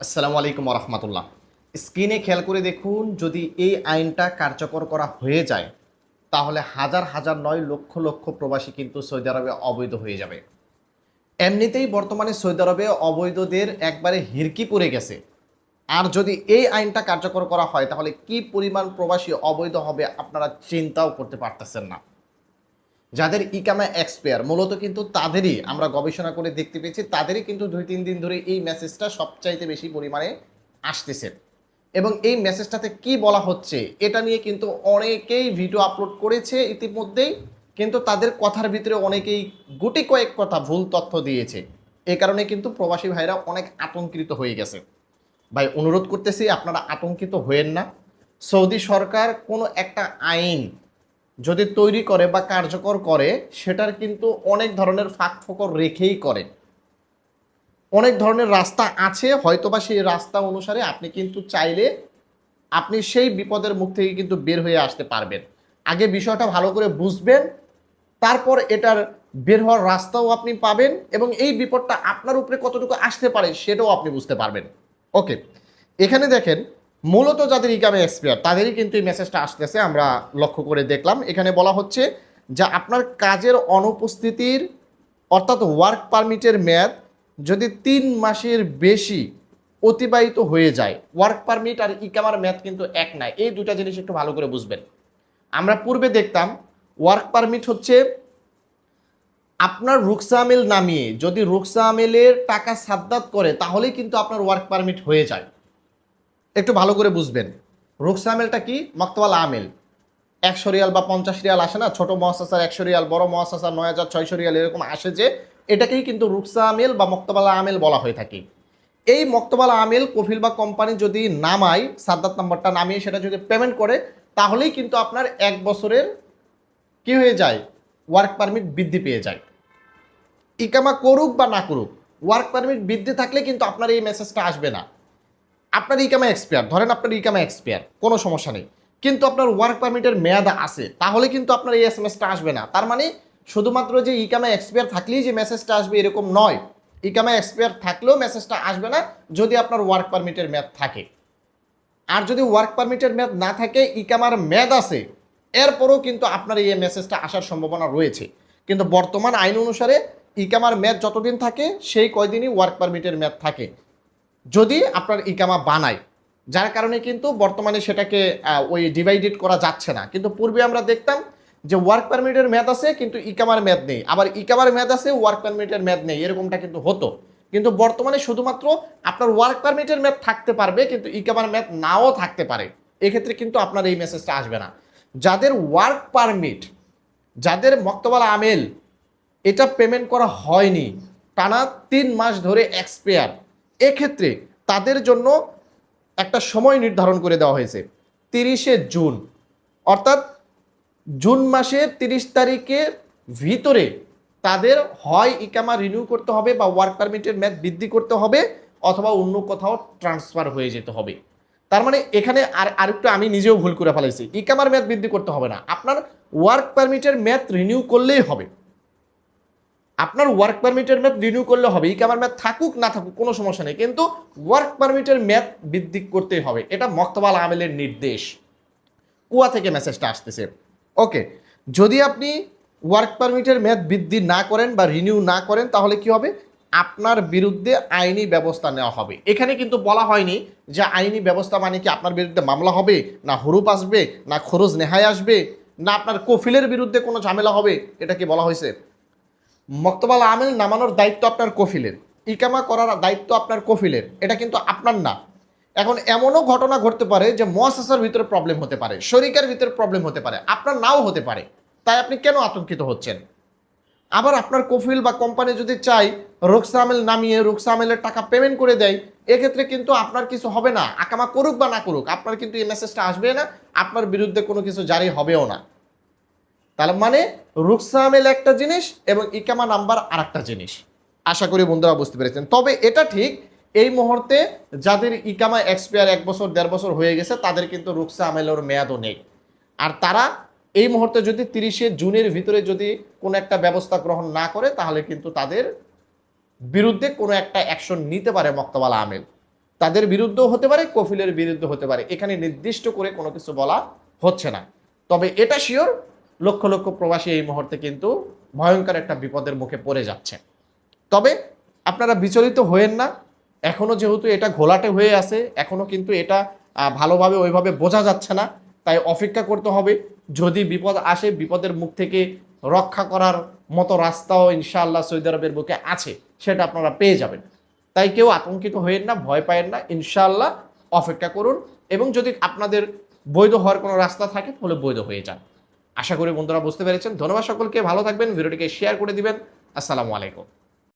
আসসালামু আলাইকুম রহমতুল্লাহ। স্ক্রিনে খেয়াল করে দেখুন, যদি এই আইনটা কার্যকর করা হয়ে যায় তাহলে হাজার হাজার নয় লক্ষ লক্ষ প্রবাসী কিন্তু সৌদি আরবে অবৈধ হয়ে যাবে। এমনিতেই বর্তমানে সৌদি আরবে অবৈধদের একবারে হিরকি পড়ে গেছে, আর যদি এই আইনটা কার্যকর করা হয় তাহলে কি পরিমাণ প্রবাসী অবৈধ হবে আপনারা চিন্তাও করতে পারতেছেন না। যাদের ইকামা এক্সপায়ার মূলত কিন্তু তাদেরই আমরা গবেষণা করে দেখতে পেয়েছি, তাদেরই কিন্তু 2-3 দিন ধরে এই মেসেজটা সবচাইতে বেশি পরিমাণে আসতেছে। এবং এই মেসেজটাতে কি বলা হচ্ছে এটা নিয়ে কিন্তু অনেকেই ভিডিও আপলোড করেছে ইতিমধ্যেই, কিন্তু তাদের কথার ভিতরে অনেকেই গুটি কয়েক কথা ভুল তথ্য দিয়েছে। এ কারণে কিন্তু প্রবাসী ভাইরা অনেক আতঙ্কিত হয়ে গেছে। ভাই, অনুরোধ করতেছি আপনারা আতঙ্কিত হয়েন না। সৌদি সরকার কোনো একটা আইন যদি তৈরি করে বা কার্যকর করে, সেটার কিন্তু অনেক ধরনের ফাঁক ফোকর রেখেই করে। অনেক ধরনের রাস্তা আছে, হয়তোবা সেই রাস্তা অনুসারে আপনি কিন্তু চাইলে আপনি সেই বিপদের মুখ থেকে কিন্তু বের হয়ে আসতে পারবেন। আগে বিষয়টা ভালো করে বুঝবেন, তারপর এটার বের হওয়ার রাস্তাও আপনি পাবেন, এবং এই বিপদটা আপনার উপরে কতটুকু আসতে পারে সেটাও আপনি বুঝতে পারবেন। ওকে, এখানে দেখেন, মূলত যাদের ইকামে এক্সপায়ার তাদেরই কিন্তু এই মেসেজটা আসতেছে। আমরা লক্ষ্য করে দেখলাম, এখানে বলা হচ্ছে যে আপনার কাজের অনুপস্থিতির অর্থাৎ ওয়ার্ক পারমিটের মেয়াদ যদি 3 মাসের বেশি অতিবাহিত হয়ে যায়, ওয়ার্ক পারমিট আর ইকামার মেয়াদ কিন্তু এক নয়, এই দুটা জিনিস একটু ভালো করে বুঝবেন। আমরা পূর্বে দেখতাম ওয়ার্ক পারমিট হচ্ছে আপনার রুকসা আমেল নামিয়ে যদি রুকসা আমেলের টাকা সাদ্দাত করে তাহলেই কিন্তু আপনার ওয়ার্ক পারমিট হয়ে যায়। একটু ভালো করে বুঝবেন, রুকসা আমেলটা কি? মক্তবাল আমেল। 100 রিয়াল বা 50 রিয়াল আসে না, ছোট মহাসাসার 100 রিয়াল, বড় মহাসাসার 9600 রিয়াল, এরকম আসে, যে এটাকেই কিন্তু রুকসা আমেল বা মক্তবালা আমেল বলা হয়ে থাকে। এই মক্তবালা আমেল কফিল বা কোম্পানি যদি নামায়, সাদ্দাত নাম্বারটা নামিয়ে সেটা যদি পেমেন্ট করে, তাহলেই কিন্তু আপনার 1 বছরের কি হয়ে যায়, ওয়ার্ক পারমিট বৃদ্ধি পেয়ে যায়। ইকামা করুক বা না করুক, ওয়ার্ক পারমিট বৃদ্ধি থাকলে কিন্তু আপনার এই মেসেজটা আসবে না। আপনার ইকামা এক্সপায়ার, ধরেন আপনার ইকামা এক্সপায়ার, কোনো সমস্যা নেই, কিন্তু আপনার ওয়ার্ক পারমিটের মেয়াদ আছে, তাহলে কিন্তু আপনার এই এসএমএসটা আসবে না। তার মানে শুধুমাত্র যে ইকামা এক্সপায়ার থাকলেই যে মেসেজটা আসবে এরকম নয়। ইকামা এক্সপায়ার থাকলেও মেসেজটা আসবে না যদি আপনার ওয়ার্ক পারমিটের মেয়াদ থাকে। আর যদি ওয়ার্ক পারমিটের মেয়াদ না থাকে, ইকামার মেয়াদ আছে, এরপরও কিন্তু আপনার এই মেসেজটা আসার সম্ভাবনা রয়েছে। কিন্তু বর্তমান আইন অনুসারে ইকামার মেয়াদ যতদিন থাকে সেই কয়দিনই ওয়ার্ক পারমিটের মেয়াদ থাকে, যদি আপনার ইকামা বানায়। যার কারণে কিন্তু বর্তমানে সেটাকে ওই ডিভাইডেড করা যাচ্ছে না। কিন্তু পূর্বে আমরা দেখতাম যে ওয়ার্ক পারমিটের মেয়াদ আছে কিন্তু ইকামার মেয়াদ নেই, আবার ইকামার মেয়াদ আছে ওয়ার্ক পারমিটের মেয়াদ নেই, এরকমটা কিন্তু হতো। কিন্তু বর্তমানে শুধুমাত্র আপনার ওয়ার্ক পারমিটের মেয়াদ থাকতে পারবে, কিন্তু ইকামার মেয়াদ নাও থাকতে পারে। এক্ষেত্রে কিন্তু আপনার এই মেসেজটা আসবে না। যাদের ওয়ার্ক পারমিট, যাদের মক্তবাল আমেল এটা পেমেন্ট করা হয়নি, টানা 3 মাস ধরে এক্সপায়ার, এক্ষেত্রে তাদের জন্য একটা সময় নির্ধারণ করে দেওয়া হয়েছে 30শে জুন, অর্থাৎ জুন মাসের 30 তারিখের ভিতরে তাদের হয় ইকামা রিনিউ করতে হবে বা ওয়ার্ক পারমিটের মেয়াদ বৃদ্ধি করতে হবে, অথবা অন্য কোথাও ট্রান্সফার হয়ে যেতে হবে। তার মানে এখানে আরেকটু আমি নিজেও ভুল করে ফেলাইছি, ইকামার মেয়াদ বৃদ্ধি করতে হবে না, আপনার ওয়ার্ক পারমিটের মেয়াদ রিনিউ করলেই হবে। আপনার ওয়ার্ক পারমিটের মেয়াদ রিনিউ করলে হবে, ইকামার মেয়াদ থাকুক না থাকুক কোনো সমস্যা নেই, কিন্তু ওয়ার্ক পারমিটের মেয়াদ বৃদ্ধি করতেই হবে। এটা মক্তবাল আমেলের নির্দেশ, কুয়া থেকে মেসেজটা আসতেছে। ওকে, যদি আপনি ওয়ার্ক পারমিটের মেয়াদ বৃদ্ধি না করেন বা রিনিউ না করেন তাহলে কি হবে, আপনার বিরুদ্ধে আইনি ব্যবস্থা নেওয়া হবে। এখানে কিন্তু বলা হয়নি যে আইনি ব্যবস্থা মানে কি আপনার বিরুদ্ধে মামলা হবে, না হুরুপ আসবে, না খরচ নেহাই আসবে, না আপনার কফিলের বিরুদ্ধে কোনো ঝামেলা হবে, এটা কি বলা হয়েছে? মক্তবাল আমেল নামানোর দায়িত্ব আপনার কফিলের, ইকামা করার দায়িত্ব আপনার কফিলের, এটা কিন্তু আপনার না। এখন এমনও ঘটনা ঘটতে পারে যে মুআসসাসার ভিতরে প্রবলেম হতে পারে, শরিকের ভিতরে প্রবলেম হতে পারে, আপনার নাও হতে পারে, তাই আপনি কেন আতঙ্কিত হচ্ছেন? আবার আপনার কফিল বা কোম্পানি যদি চাই রুকসা আমেল নামিয়ে রুকসা আমেলের টাকা পেমেন্ট করে দেয়, এক্ষেত্রে কিন্তু আপনার কিছু হবে না, আকামা করুক বা না করুক আপনার কিন্তু এই মেসেজটা আসবে না, আপনার বিরুদ্ধে কোনো কিছু জারি হবেও না। তার মানে রুকসা আমেল একটা জিনিস এবং ইকামা নাম্বার আর একটা জিনিস। আশা করি বন্ধুরা বুঝতে পেরেছেন। তবে এটা ঠিক, এই মুহূর্তে যাদের ইকামা এক্সপায়ার 1 বছর 1.5 বছর হয়ে গেছে তাদের কিন্তু রুকসা আমেলের মেয়াদও নেই। আর তারা এই মুহূর্তে যদি 30শে জুনের ভিতরে যদি কোনো একটা ব্যবস্থা গ্রহণ না করে তাহলে কিন্তু তাদের বিরুদ্ধে কোনো একটা অ্যাকশন নিতে পারে মক্তবাল আমেল। তাদের বিরুদ্ধেও হতে পারে, কফিলের বিরুদ্ধে হতে পারে, এখানে নির্দিষ্ট করে কোনো কিছু বলা হচ্ছে না। তবে এটা শিওর, লক্ষ লক্ষ প্রবাসী এই মুহূর্তে কিন্তু ভয়ঙ্কর একটা বিপদের মুখে পড়ে যাচ্ছে। তবে আপনারা বিচলিত হয়েন না, এখনও যেহেতু এটা ঘোলাটে হয়ে আছে, এখনও কিন্তু এটা ভালোভাবে ওইভাবে বোঝা যাচ্ছে না, তাই অপেক্ষা করতে হবে। যদি বিপদ আসে, বিপদের মুখ থেকে রক্ষা করার মতো রাস্তাও ইনশাআল্লাহ সৌদি আরবের বুকে আছে, সেটা আপনারা পেয়ে যাবেন। তাই কেউ আতঙ্কিত হয়েন না, ভয় পায়েন না, ইনশাআল্লাহ অপেক্ষা করুন। এবং যদি আপনাদের বৈধ হওয়ার কোনো রাস্তা থাকে তাহলে বৈধ হয়ে যান। আশা করি বন্ধুরা বুঝতে পেরেছেন। ধন্যবাদ সকলকে, ভালো থাকবেন, ভিডিওটিকে শেয়ার করে দিবেন। আসসালামু আলাইকুম।